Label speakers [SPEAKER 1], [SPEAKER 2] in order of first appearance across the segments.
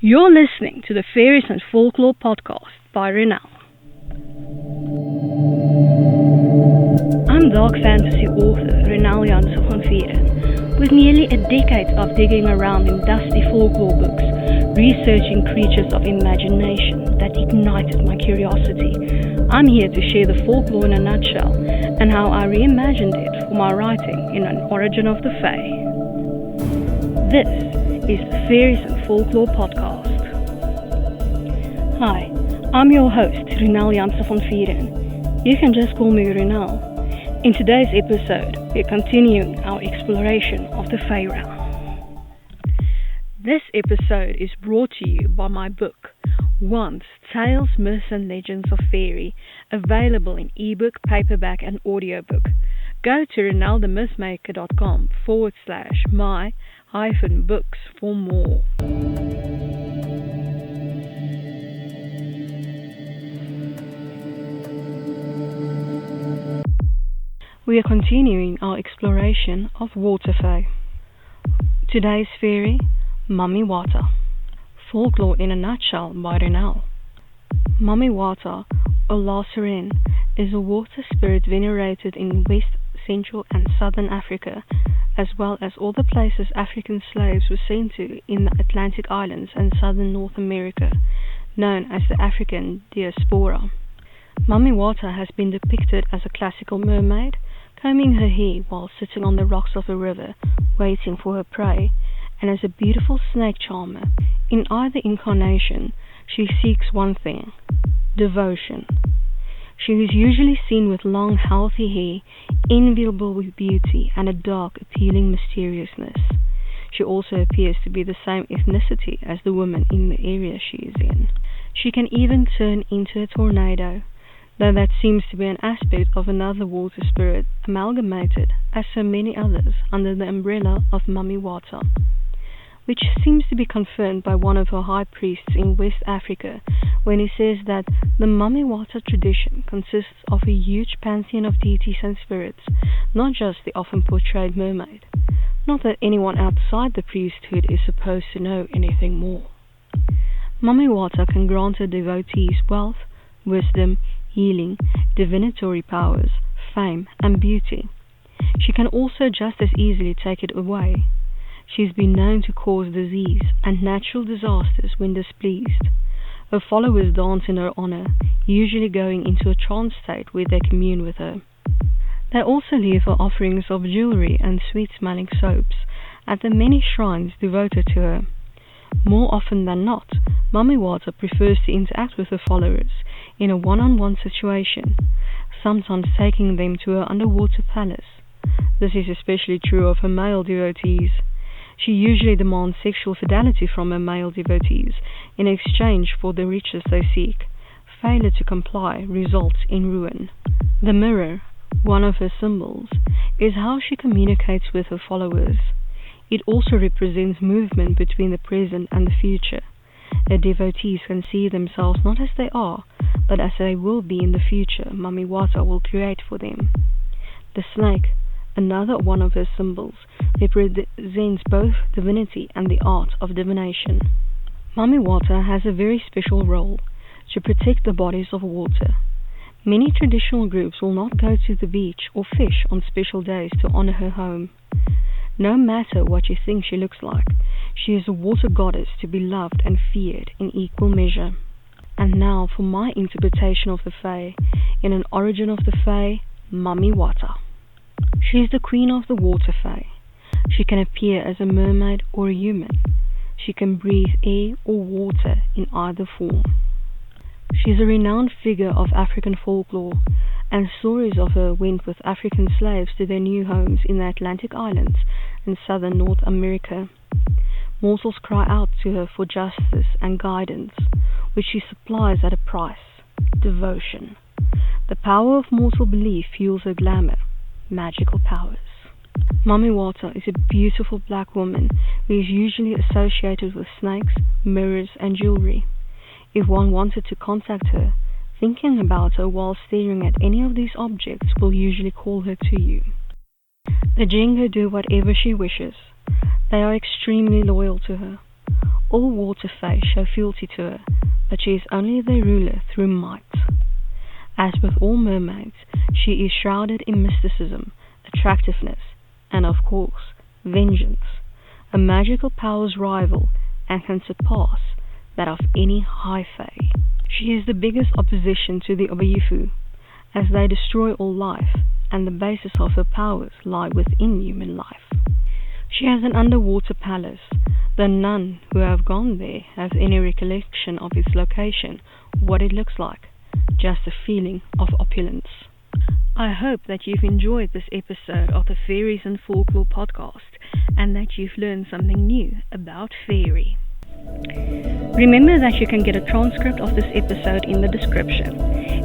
[SPEAKER 1] You're listening to the Faeries and Folklore podcast by Ronel. I'm dark fantasy author Ronel Janse van Vuuren. With nearly a decade of digging around in dusty folklore books, researching creatures of imagination that ignited my curiosity, I'm here to share the folklore in a nutshell and how I reimagined it for my writing in An Origin of the Fae. This is the Faeries and Folklore podcast. Hi, I'm your host, Ronel Janse van Vuuren. You can just call me Ronel. In today's episode, we're continuing our exploration of the Fae realm. This episode is brought to you by my book, Once, Tales, Myths and Legends of Faerie, available in ebook, paperback and audiobook. Go to ronelthemythmaker.com/my-books for more. We are continuing our exploration of water fae. Today's fairy, Mami Wata. Folklore in a nutshell by Ronel. Mami Wata, or Vuuren, is a water spirit venerated in West, Central and Southern Africa, as well as all the places African slaves were sent to in the Atlantic Islands and Southern North America, known as the African diaspora. Mami Wata has been depicted as a classical mermaid, combing her hair while sitting on the rocks of a river, waiting for her prey, and as a beautiful snake charmer. In either incarnation, she seeks one thing: devotion. She is usually seen with long, healthy hair, enviable with beauty, and a dark, appealing mysteriousness. She also appears to be the same ethnicity as the woman in the area she is in. She can even turn into a tornado, though that seems to be an aspect of another water spirit amalgamated, as so many others, under the umbrella of Mami Wata, which seems to be confirmed by one of her high priests in West Africa when he says that the Mami Wata tradition consists of a huge pantheon of deities and spirits, not just the often portrayed mermaid. Not that anyone outside the priesthood is supposed to know anything more. Mami Wata can grant her devotees wealth, wisdom, healing, divinatory powers, fame, and beauty. She can also just as easily take it away. She has been known to cause disease and natural disasters when displeased. Her followers dance in her honor, usually going into a trance state where they commune with her. They also leave her offerings of jewelry and sweet-smelling soaps at the many shrines devoted to her. More often than not, Mami Wata prefers to interact with her followers in a one-on-one situation, sometimes taking them to her underwater palace. This is especially true of her male devotees. She usually demands sexual fidelity from her male devotees in exchange for the riches they seek. Failure to comply results in ruin. The mirror, one of her symbols, is how she communicates with her followers. It also represents movement between the present and the future. Her devotees can see themselves not as they are, but as they will be in the future Mami Wata will create for them. The snake, another one of her symbols, represents both divinity and the art of divination. Mami Wata has a very special role: to protect the bodies of water. Many traditional groups will not go to the beach or fish on special days to honor her home. No matter what you think she looks like, she is a water goddess to be loved and feared in equal measure. And now for my interpretation of the Fae, in An Origin of the Fae, Mami Wata. She is the queen of the water fae. She can appear as a mermaid or a human. She can breathe air or water in either form. She is a renowned figure of African folklore, and stories of her went with African slaves to their new homes in the Atlantic Islands and Southern North America. Mortals cry out to her for justice and guidance, which she supplies at a price: devotion. The power of mortal belief fuels her glamour, magical powers. Mami Wata is a beautiful black woman who is usually associated with snakes, mirrors, and jewelry. If one wanted to contact her, thinking about her while staring at any of these objects will usually call her to you. The Jingo do whatever she wishes. They are extremely loyal to her. All water fae show fealty to her, but she is only their ruler through might. As with all mermaids, she is shrouded in mysticism, attractiveness, and of course, vengeance, a magical power's rival and can surpass that of any high fae. She is the biggest opposition to the Obayifu, as they destroy all life, and the basis of her powers lie within human life. She has an underwater palace, though none who have gone there have any recollection of its location, what it looks like, just a feeling of opulence. I hope that you've enjoyed this episode of the Faeries and Folklore podcast, and that you've learned something new about fairy. Remember that you can get a transcript of this episode in the description.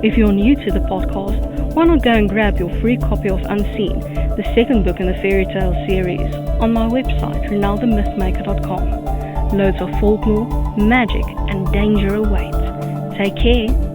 [SPEAKER 1] If you're new to the podcast, why not go and grab your free copy of Unseen, the second book in the fairy tale series, on my website, ronelthemythmaker.com. Loads of folklore, magic, and danger await. Take care.